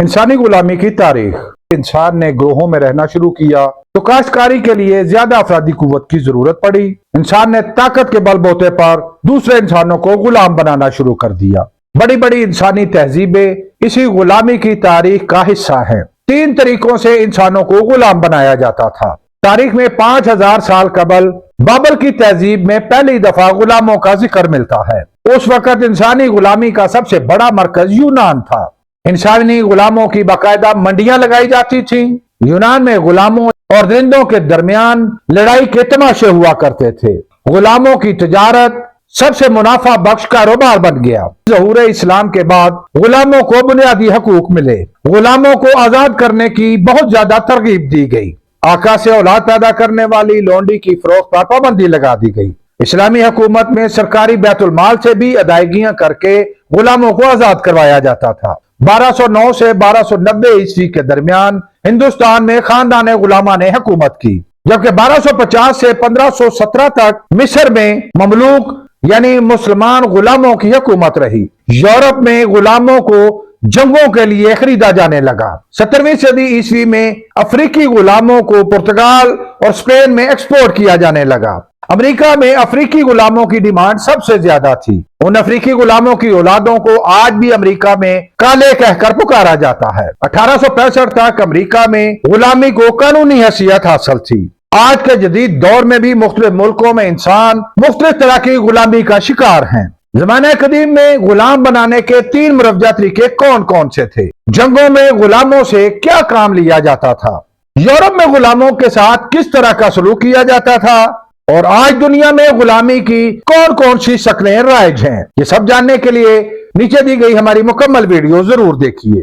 इंसानी गुलामी की तारीख। इंसान ने ग्रोहों में रहना शुरू किया तो काश्तकारी के लिए ज्यादा अफरादी कुव्वत की जरूरत पड़ी। इंसान ने ताकत के बलबूते पर दूसरे इंसानों को गुलाम बनाना शुरू कर दिया। बड़ी बड़ी इंसानी तहजीबें इसी गुलामी की तारीख का हिस्सा हैं। 3 तरीकों से इंसानों को गुलाम बनाया जाता था। तारीख में 5000 साल कबल बाबर की तहजीब में पहली दफा गुलामों का जिक्र मिलता है। उस वक्त इंसानी गुलामी का सबसे बड़ा मरकज यूनान था। इंसानी गुलामों की बाकायदा मंडियां लगाई जाती थीं। यूनान में गुलामों और दरिंदों के दरमियान लड़ाई के तमाशे हुआ करते थे। गुलामों की तजारत सबसे मुनाफा बख्श कारोबार बन गया। ज़हूर इस्लाम के बाद गुलामों को बुनियादी हकूक मिले। गुलामों को आजाद करने की बहुत ज्यादा तरगीब दी गई। आका से औलाद पैदा करने वाली लोंडी की फरोख्त पर पाबंदी लगा दी गई। इस्लामी हुकूमत में सरकारी बैतुल माल से भी अदायगियां करके गुलामों को आजाद करवाया जाता था। 1209 से 1290 ईस्वी के दरमियान हिंदुस्तान में खानदान गुलामा ने हुकूमत की, जबकि 1250 से 1517 तक मिस्र में ममलूक यानी मुसलमान गुलामों की हुकूमत रही। यूरोप में गुलामों को जंगों के लिए खरीदा जाने लगा। 17वीं सदी ईस्वी में अफ्रीकी गुलामों को पुर्तगाल और स्पेन में एक्सपोर्ट किया जाने लगा। अमेरिका में अफ्रीकी गुलामों की डिमांड सबसे ज्यादा थी। उन अफ्रीकी गुलामों की औलादों को आज भी अमेरिका में काले कहकर पुकारा जाता है। 1865 तक अमेरिका में गुलामी को कानूनी हैसियत हासिल थी। आज के जदीद दौर में भी मुख्तलिफ मुल्कों में इंसान मुख्तलिफ तरह की गुलामी का शिकार हैं। ज़माने कदीम में गुलाम बनाने के 3 मुरव्वजा तरीके कौन कौन से थे? जंगों में गुलामों से क्या काम लिया जाता था? यूरोप में गुलामों के साथ किस तरह का सलूक किया जाता था? और आज दुनिया में गुलामी की कौन कौन सी शक्लें राइज हैं? ये सब जानने के लिए नीचे दी गई हमारी मुकम्मल वीडियो जरूर देखिए।